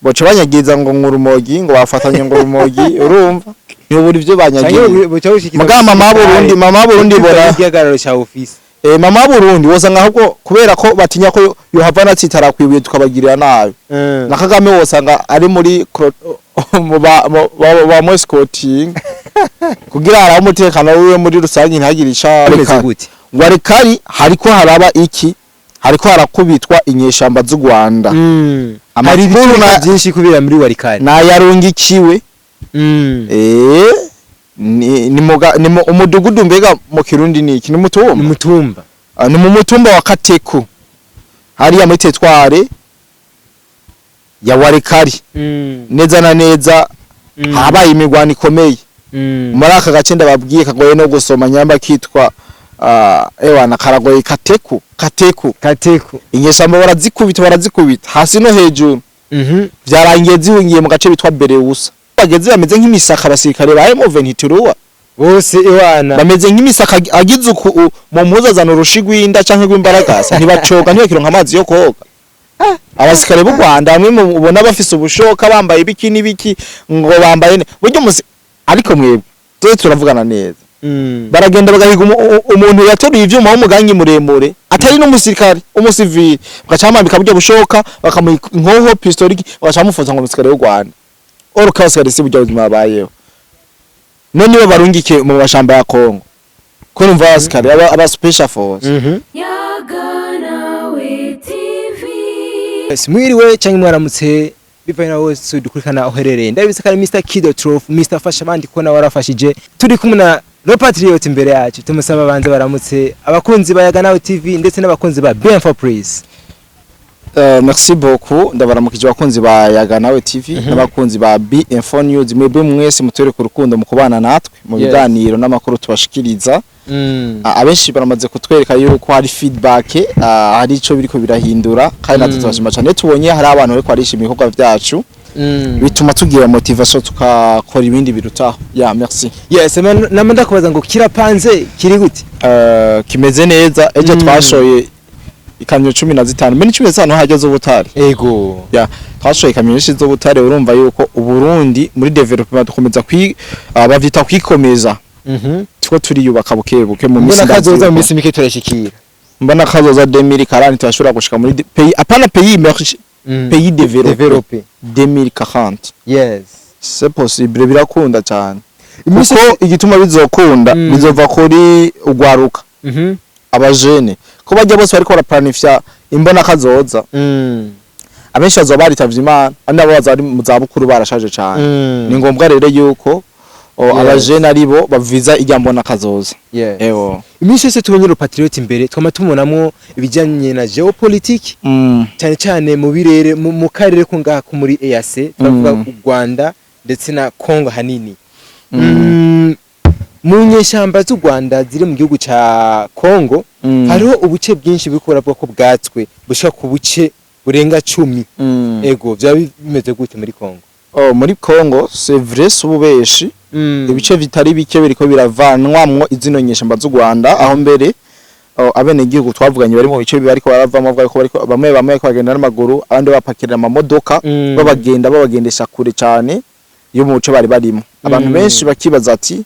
boca banyagiza ngo ngurumogi ngo bafatanye ngo rumogi urumva yoburi byo banyagiye muga mama Burundi bora igihagararo cya office mama Burundi woza nkahubwo kubera ko batinya ko yohavana tsitara kwibuye tukabagirira nabi na Kagame wosanga ari muri ba Moscoting kugira ara umutekano wiwe muri rusangi ntagire icyo Warikari hariko haraba iki hariko harakubitwa inyeshamba z'u Rwanda hari ibintu byinshi kubira muri Warikari na yarungikiwe ni umudugudu mbega mu Kirundi niki ni mutumba ni mu mutumba wa Kateku hariya muri tetware ya Warikari neza na neza habaye imigwano ikomeye muri aka gace ndababwiye kagoye no gusoma nyamba kitwa ewana karagoye Kateku inyeshamba barazikubita hasi no hejuru byarangiye ziwingiye mu gace bitwa Bereusa bageze bameze nk'imisaka basirikare ba M23 bose ewana bameze nk'imisaka agize uku mu mpuzazano rushigwinda canke gw'imbaragasa ntibacoga niyo kironka amazi yo koga abasirikare b'u Rwanda bamwe ubona bafise ubushoka bambaye biki ngo bambaye buryo musi ariko mwebwe turavugana neza baragenda bagahiga umuntu yatoruye ivyuma wo mugangi muremure atari no musirikare umusivili bagacamambika buryo bushoka bakamuha inkoho pistoliki bagacamufunza ngo musirikare w'u Rwanda orukasika risi buryo buzima bayeho none bo barungike mu bashamba ya Kongo ko numva abasirikare aba special force Mwiriwe cyangwa mwaramutse bivanye na wose dukurikana oherereye ndabise kare Mr Kido Trof Mr Fasha bandi ko na warafashije turi kumwe na no patriot imbere yacu tumusaba banze baramutse abakunzi ba Yaganawe TV ndetse n'abakunzi ba BM4 Praise. Merci beaucoup ndabaramukije abakunzi ba Yaganawe TV n'abakunzi ba BM4 News mwebwe mwese mutere ku rukundo mu kubana natwe mu biganiro n'amakuru tubashikiriza abenshi baramaze kutwereka yuko hari feedback hari ico biriko birahindura kandi natwe tubashima cyane tubonye hari abantu bariko barishima ibikorwa byacu bituma tugira motivation tukakora ibindi birutaho merci yes namanda kubaza ngo kirapanze kiri gute kimeze neza ejo twashoye ikamyo 15 meni 15 hageze ubutare ego twashoye ikamyo nyinshi zo butare urumva yuko uburundi muri development dukomeza bavyita kwikomeza tuko turiyubaka bukebuke mu misi kazoza mu misi mike turashikira mbona kazoza 2040 turashobora gushika muri pays apana pays emergent pays développé 2040 yes c'est possible birakunda cyane imisi igituma bizokunda bizova kuri ugwaruka abajene ko bajya bose bariko baraplanifya imbona kazoza abenshi bazoba baritavye Imana andi abo bazari mu zabukuru barashaje cyane ni ngombwa rero yuko abajene aribo baviza ijyambona kazoza ewo imisi yose tubonye ro patriot imbere twama tumonamwo ibijyanye na geopolitique cyane cyane mu birere mu karere ko ngaha ku muri EAC turavuga u Rwanda ndetse na Kongo hanini mu nyeshamba z'u Rwanda ziri mu gihugu ca Kongo hariho ubuce bwinshi bikora bwoko bwatswe bushaka ku buce burenga 10 ego byaba bimeze gute muri Kongo muri Kongo c'est vrai sububeshi ibice vitari bike biriko biravanwamwo izino nyeshamba z'u Rwanda aho mbere abene gihugu twavuganye bari mu bice bariko baravamo bariko bamwe bagenda n'amaguru abandi bapakirira amamodoka babagendesha kure cyane yo mu buce bari barimo abantu benshi bakibaza ati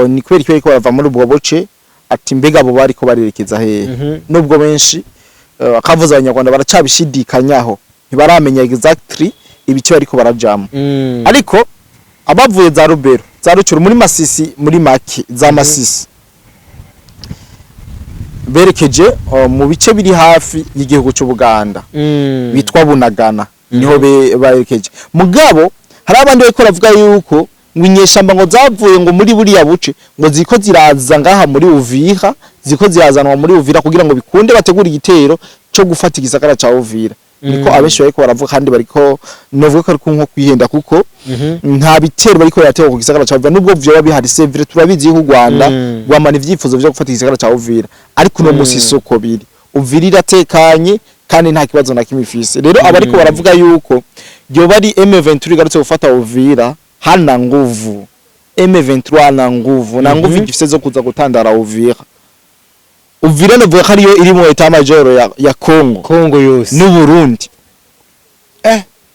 ni kweri ko barava muri ubwo buce ati mbega abo bariko barerekeza he nubwo benshi akavuza abanyarwanda baracabishidikanyaho ntibaramenya exactly ibice bariko barajamo ariko abavuye za Rubero za Rucuru muri Masisi muri Maki za Masisi berekeje mu bice biri hafi y'igihugu cy'u Buganda bitwa Bunagana niho berekeje mugabo hari abandi bariko bavuga yuko ngwinyeshamba ngo zavuye ngo muri buriya buce ngo ziko ziraza ngaha muri Uvira ziko zirazanwa muri Uvira kugira ngo bikunde bategura igitero cyo gufata igisagara ca Uvira niko abenshi bariko baravuga kandi bariko novuga ko ariko nko kwihenda kuko nta bitero bariko yatewe ku gisagara ca Uvira nubwo vyo bihari sevre turabizi y'u Rwanda rwamana ivyifuzo vyo gufata igisagara ca Uvira ariko no musi soko biri Uvira iratekanye kandi nta kibazo na kimwe ifise rero abariko baravuga yuko byo bari M23 garutse gufata Uvira hana nguvu M23 na nguvu igifise zo kuza gutandara Uvira novuga ko ariyo iri mu etat major ya Kongo yose n'u Burundi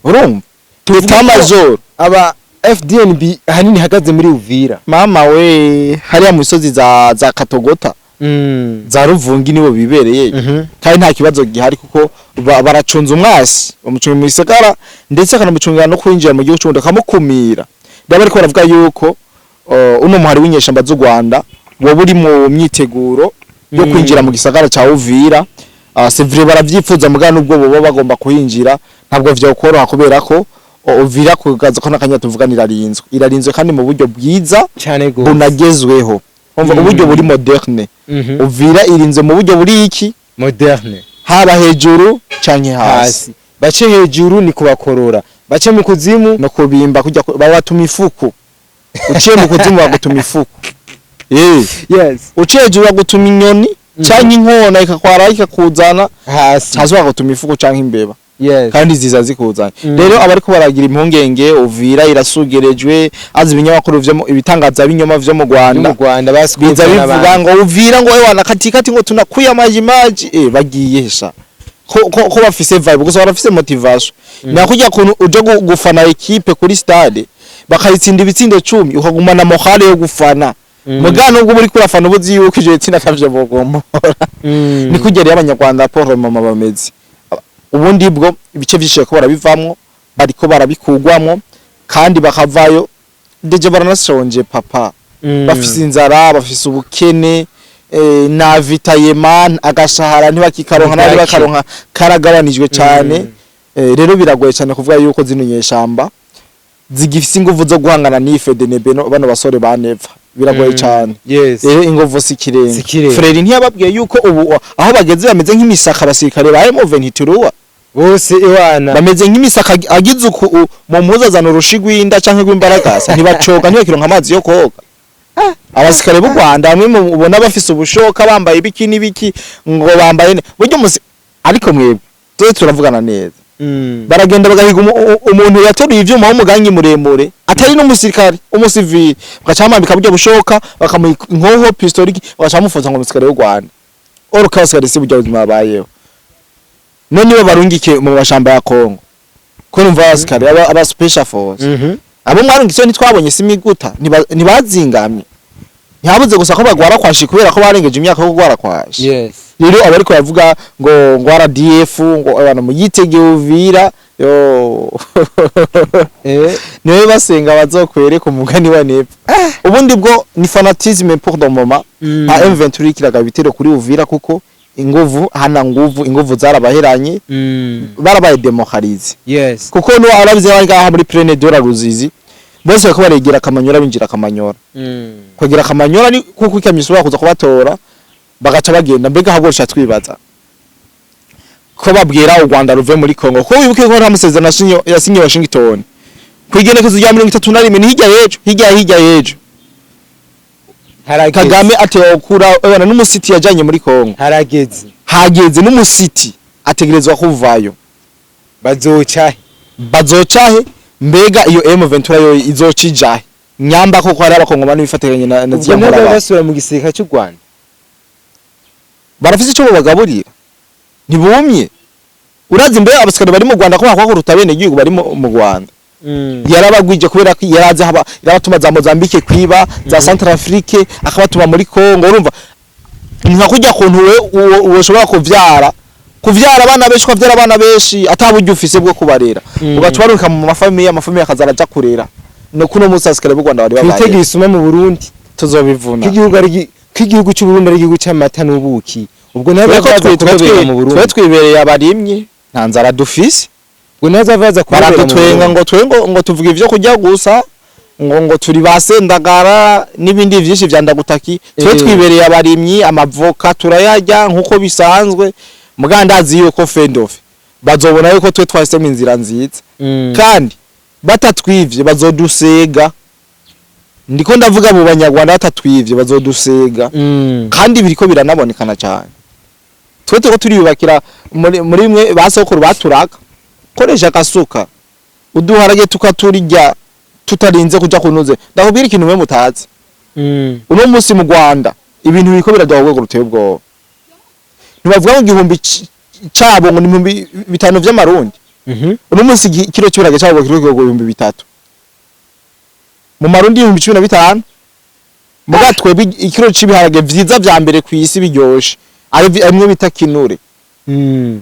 urumva Eta major aba FDNB hanini hagaze muri Uvira mama we hariya mu misozi za Katogota za Ruvungi nibo bibereye kandi nta kibazo gihari kuko baracunza umwasi bamucunga mu isagara ndetse akanamucungira no kwinjira mu gihugu cy'undi akamukumira ndaba ariko baravuga yuko uno muhari w'inyeshamba z'u Rwanda wo buri mu myiteguro yo kwinjira mu gisagara ca Uvira c'est vrai baravyifuza mugana ubwo bo bagomba kuhinjira ntabwo vyo koroha kubera ko Uvira kugaza ko nakanya tuvuganira irarinzwe kandi mu buryo bwiza cyane gose bunagezweho umva uburyo buri moderne Uvira irinze mu buryo buri iki moderne haba hejuru canke hasi bace hejuru ni kubakorora bace mu kuzimu no kubimba kujya babatuma ifuku uciye mu kuzimu bagutuma ifuku yes uciye hejuru bagutuma inyoni canke inkona ikakwara ikakuzana hasi bagutuma ifuku canke imbeba yes kandi ziza zikuzanye rero abariko baragira impungenge Uvira irasugerejwe azi ibinyamakuru vyo ibitangaza binyoma vyo mu Rwanda biza bivuga ngo Uvira ngo wana katikati ngo tunakuya maji bagiye hesha ko bafise vibe gusa barafise motivation nakujya kuntu uje gufana equipe kuri stade bakayitsinda ibitsindo 10 ukagumana morale yo gufana mugano ubwo muri kurafana ubuzi yuko ije tsinda tavye bogomora ni kugera y'abanyarwanda Paul mama bameze ubundi bwo ibice vyishe ko barabivamwo bariko barabikugwamwo kandi bakavayo deje baranasonje papa bafise inzara bafise ubukene na vitayeman agashahara ntibakikaronka nari bakaronka karagabanijwe cyane rero biragoye cyane kuvuga yuko zino nyeshamba zigifise inguvu zo guhangana n'ifedenebe bano basore baneva biragoye cyane rero inguvu sikirenga Frere ntiyababwiye yuko ubu aho bageze bameze nk'imisaka basirikare ba M23 bose iwana bameze nk'imisaka agize mu mpuzazano rushigwinda canke gw'imbaragasa ntibacoga ntibakironka amazi yo koga abasikare b'u Rwanda bamwe ubona bafise ubushoka bambaye bikini biki ngo bambaye buryo musi ariko mwebwe turavugana neza baragenda bagahiga umuntu yatoruye ivyuma w'umugangi muremure atari n'umusirikare umusivili bagacamambika buryo bushoka bakamuha inkoho pistoliki bagacamufoza ngo umusirikare w'u Rwanda oruka basirikare si buryo buzima babayeho none bo barungike mu bashamba ya Kongo ko numva abasirikare aba special force abo mwarungitse ntitwabonye simiguta ntibazingamye ntihabuze gusa ko bagwara kwashi kubera ko barengeje imyaka yo gugwara kwashi rero abariko bavuga ngo RDF ngo abantu muyitege Uvira yo niwe basenga bazokwereka umugani wa nepa ubundi bwo ni fanatisme pour le moment a M23 kiraga bitero kuri Uvira kuko inguvu zarabaheranye barabaye demokralize kuko no arabize bangaha muri Plaine de la Ruzizi bose ko baregera kamanyora binjira kamanyora kugira kamanyora ni kuko ikamyisura kuza kubatora bagaca bagenda mbega hagorisha twibaza ko babwira u Rwanda ruve muri Kongo ko wibuke ko ramusezerano yasinye Washington kwigenekezo rya 31 ni hirya yejo Kagame ateokura abana n'umusiti yajanye muri Kongo hageze n'umusiti ategerezwa kuvayo bazocahe mbega iyo M23 yo izocijahe nyamba ko ari abakongomani bifatiranye na ziyamura basura mu gisirikare cy'u Rwanda barafise cyo bagaburira ntibumye urazi mbere abasikare bari mu Rwanda ko bakwakuruta bene gihugu bari mu Rwanda yarabagwije kubera ko yaraze haba irabatuma za Mozambique kwiba za Centrafrique akabatuma muri Kongo urumva nka kujya kuntu we ushobora kuvyara abana benshi ataburyo ufise bwo kubarera ugacubaruka mu mafamiye akazaraja kurera no kuno musasikare b'u Rwanda bari babaye twitege isuma mu Burundi tuzobivuna k'igihugu cy'u Burundi ari igihugu cy'amata n'ubuki ubwo nawe twe twibereye abarimye nta nzara dufise ubwo naza vaza baradutwenga ngo tuvuga ivyo kujya gusa ngo turi basendagara nibindi vyinshi vyandagutaki twe twibereye abarimyi amavoka turayajya nkuko bisanzwe mugandazi yuko fendofe bazobona yuko twe twasemo inzira nziza kandi batatwivye bazodusega ndiko ndavuga mu banyarwanda batatwivye bazodusega kandi biriko biranabonekana cyane twe turi yubakira muri imwe basokuru baturaka koresha kasuka uduharage tukaturya tutarinze kuja kunuze ndakubwira ikintu mwe mutazi uno munsi mu Rwanda ibintu biriko biradahogwa ruteye ubwo ntibavuga ngo igihumbi cabo ngo ni 5 vy'amarundi uno munsi kilo cy'ibirage cyabo kilo 300 mu marundi 15 muga twebwe ikiro cy'ibiharage vyiza vya mbere ku isi biryoshe arimwe bita kinure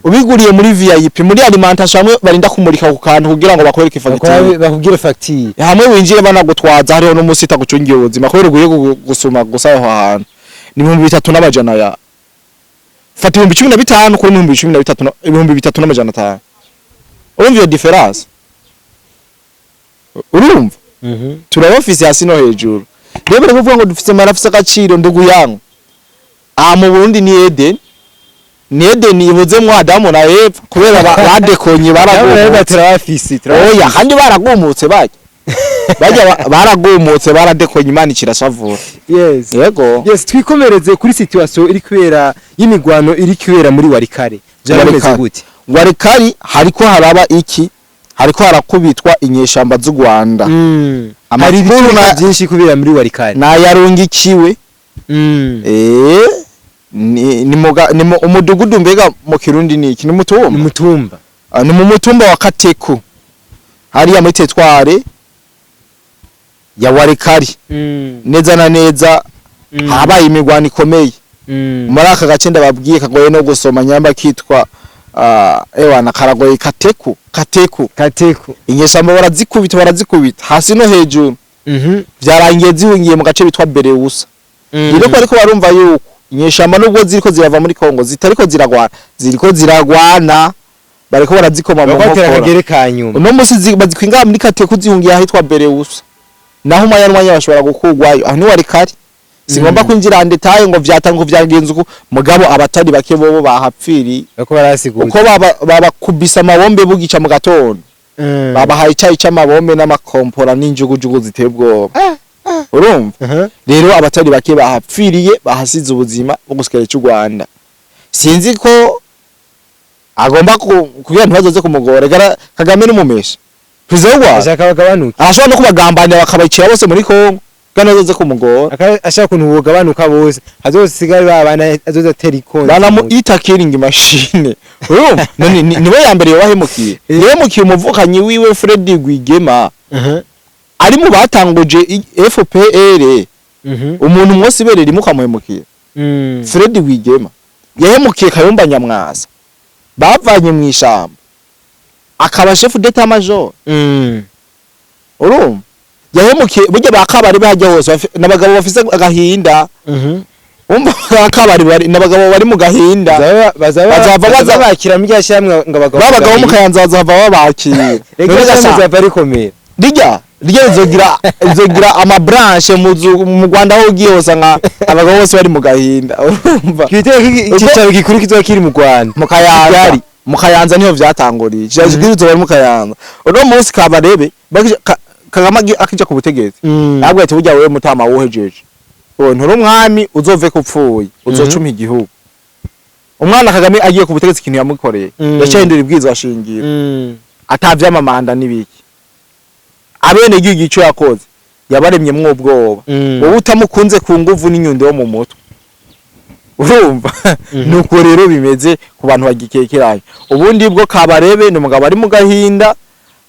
ubiguriye muri VIP muri alimentation hamwe barinda kumurika ku kantu kugira ngo bakwereke facture bakubwire facture hamwe winjire banagutwaza hariho no munsi itagucungiye ubuzima kubera uguye gusoma gusa aho hantu ni 3,300 ya fata 15 kuri 13 3,500 urumva iyo difference urumva turaba office hasi no hejuru rero kuvuga ngo dufite marafisa agaciro ndugu yangu mu Burundi ni Eden ibuzemwo Adamu na Eva kubera badekonye baragumutse oya kandi baragumutse baragumutse baradekonye Imana kirashavura yes twikomereze kuri situation iri kubera y'imigwano iri kubera muri Warikare byaremeze gute Warikare hariko haraba iki hariko harakubitwa inyeshamba z'u Rwanda hari ibintu byinshi kubera muri Warikare na yarungikiwe ni umudugudu mbega mu Kirundi niki ni mutumba ni mu mutumba wa Kateku hariya muri tetware ya Warikare neza na neza habaye imigwano ikomeye muri aka gace ndababwiye kagoye no gusoma nyamba kitwa ewana karagoye Kateku inyeshamba barazikubita hasi no hejuru byarangiye zihungiye mu gace bitwa Bereusa rero ko ariko barumva yuko inyeshamba nubwo ziriko zirava muri Kongo ziriko ziragwana bariko barazikoma mu nkokora uno musi bazikwinga muri Kateku zihungiye ahitwa Bereusa naho umayanwanya bashobora gukugwayo aho ni Warikare singomba kwinjira ndetaye ngo vyatanga vyagenze uko mugabo abatari bake bobo bahapfiri bako barasiguye uko babakubisa amabombe bugica mu gatondo babahaye icyayi cy'amabombe n'amakompora n'injugujugu zitebwoba urumva rero abatari bake bahapfiriye bahasize ubuzima bwo gusikere cy'u Rwanda sinzi ko agomba kugira ntibazoze kumugora Kagame n'umumesha President wa ashaka bagabanuka ashobora no kubagambanira bakabayicira bose muri Kongo kandi azoze kumugora ashaka kuntu bugabanuka bose hazosigara babana azoza terikoni bana mu ita killing machine urumva niwe yambere yabahemukiye yemukiye umuvukanyi wiwe Freddy Gwigema ari mu batanguje FPR umuntu mwose berera imukamuhemukiye Freddy Gwigema yahemukiye Kayumba Nyamwasa bavanye mu ishamba akaba chef d'état major urumva yahemukiye burya bakabari bajya hose nabagabo bafise agahinda umva bakabari bari nabagabo bari mu gahinda bazava bakira mu cyashyamwe ngo abagabo mu Kayanza bazava babakira rega bazava rikomera rya zogira ama branche mu Rwanda ho giyose nka abagabo bose bari mu gahinda urumva kitari gikuru kizo kiri mu Rwanda mu Kayanza niho vyatanguriye cyazigirizo bari mu Kayanza uno munsi kabarebe Kagame akija ku butegetsi nabwo ati burya wewe mutama wohejeje nturi umwami uzove kupfuye uzocuma igihugu umwana Kagame agiye ku butegetsi ikintu yamukoreye yacahindura ibwizo ashingira atavyamamanda nibiki abene gigico yakoze yabaremye mw'ubwoba wowe utamukunze ku nguvu n'inyundo yo mu mutwe urumva nuko rero bimeze ku bantu bagikekeranye ubundi bwo kabarebe ni umugabo ari mu gahinda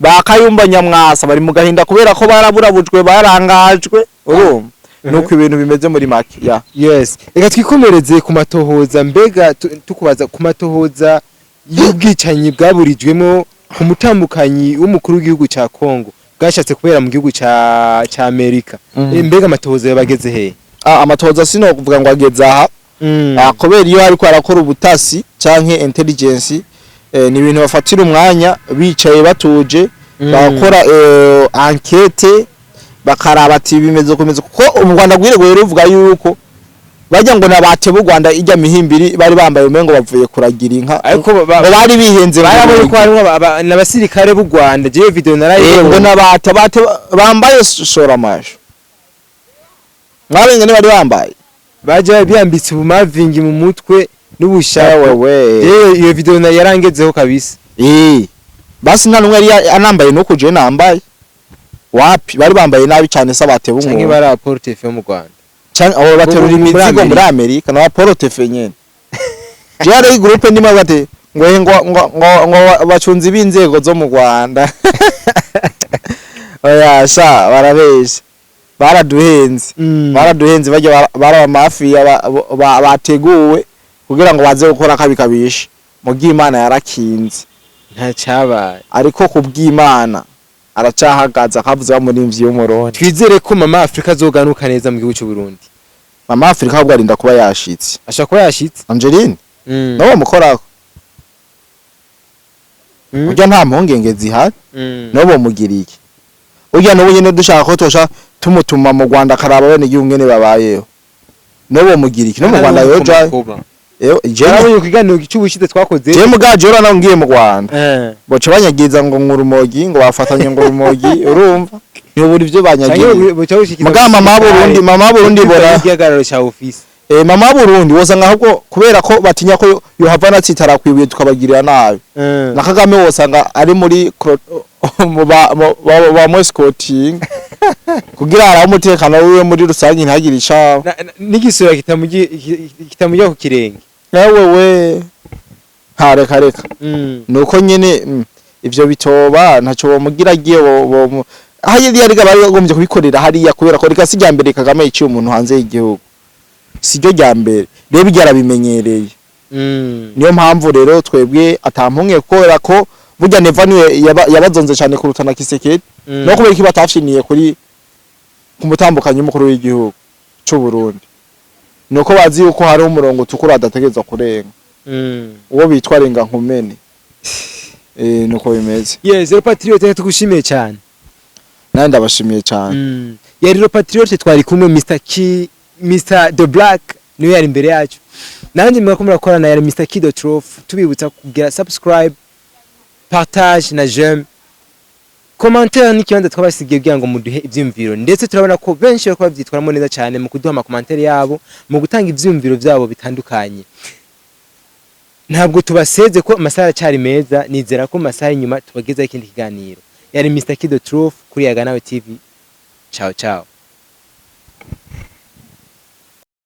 bakayumba Nyamwasa bari mu gahinda kubera ko baraburabujwe barangajwe urumva nuko ibintu bimeze muri make yes reka twikomereze ku matohoza mbega tukubaza ku matohoza y'ubwicanyi bwaburijwemo ku mutambukanyi w'umukuru w'igihugu ca Kongo bwashatse kubera mu gihugu ca Amerika mbega amatohoza yabageze he amatohoza sino kuvuga ngo ageze aha kubera iyo ariko arakora ubutasi canke intelligence ni ibintu bafatira umwanya bicaye batuje bakora enquête bakaraba ati bimeze komeza kuko u Rwanda gwire rero ruvuga yuko bajya ngo nabate b'u Rwanda ijya mihimbiri bari bambaye umengo bavuye kuragira inka ariko bari bihenze barabonye ko harimo n'abasirikare b'u Rwanda je video naraye ngo nabate bambaye shoramasho mwabenga ni bari bambaye baje byambitse ubumavingi mu mutwe n'ubushaka wewe iyo video na yarangezeho kabisa basi nta numwe yari anambaye no kuje nambaye wapi bari bambaye nabi cyane sabate bumwe cyangwa bara portefe mu Rwanda cyangwa abo baterura imizigo muri Amerika na portefe nyene jare groupe ndimo bate ngo bacunze ibinzego zo mu Rwanda. Oya sha barabesha. Baraduhenze bajya baraba mafiya bateguwe kugira ngo baze gukora kabikabisha. Mu bw'Imana yarakinze. Nta cyabaye. Ariko ku bw'Imana aracahagaza akavuze bamurimvye y'umurundi. Twizere ko mama Afrika azoganuka neza mu gihugu cy'u Burundi. Mama Afrika ahubwo arinda kuba yashitse. Ashaka kuba yashitse. Angeline. Nawe mukorako. Ujya nta mpungenge zihari. Nabo mugiriye. Ujya no nyene dushaka ko tosha tumutuma mu Rwanda karaba bene igihugu ngene babayeho. Nabo mugiriki no mu Rwanda yoja. Jarabuye kiganiro cy'ubushize twakoze. Je mugaje ora ngiye mu Rwanda. Boce banyagiza ngo ngurumogi ngo bafatanye ngurumogi urumva. Niyo buri byo banyagiye. Mugama mama Burundi bora. Igihagararo cya office. Mama Burundi wosanga ahubwo kubera ko batinya ko yohavana tsitara kwibuye tukabagirira nabi. Na Kagame wosanga ari muri ba Moscow kugira ara umutekano wiwe muri rusangi ntagire icaho. N'igisura kitamujya ku kirenge. Nawe reka. Nuko nyene ivyo bitoba ntaco bomugira agiye aho yari bari bagombye kubikorera hariya kubera ko rika sijya mbere Kagame iciye umuntu hanze y'igihugu. Sijyo jya mbere rero byarabimenyereye. Niyo mpamvu rero twebwe atampunge kubera ko burya neva niwe yabazonze cyane kurutana Kisekedi no kubera ko batafshiniye kuri kumutambukanye umukuru w'igihugu cy'u Burundi. Nuko bazi yuko hari umurongo Utukura adategezwa kurenga. Uwo bitwa renga nkumene. Nuko bimeze. Yes, Zero Patriot tugushimiye cyane. Nandi ndabashimiye cyane. Yari Zero Patriot twari kumwe Mr. The Black niwe yari imbere yacu. Nanjye mwakomera korana yari Mr. Kido Trophy tubibutsa kugira subscribe, partage na j'aime. Commentaire ni kibanza twabasigiye kugira ngo muduhe ivyumviro ndetse turabona ko benshi bako bavyitwaramo neza cyane mu kuduha amakommentaire yabo mu gutanga ivyumviro byabo bitandukanye. Ntabwo tubaseze ko amasaha cyari meza nizera ko amasaha inyuma tubageza ikindi kiganiro. Yari Mr. Kido Trophy kuri Yaganawe TV. Ciao ciao.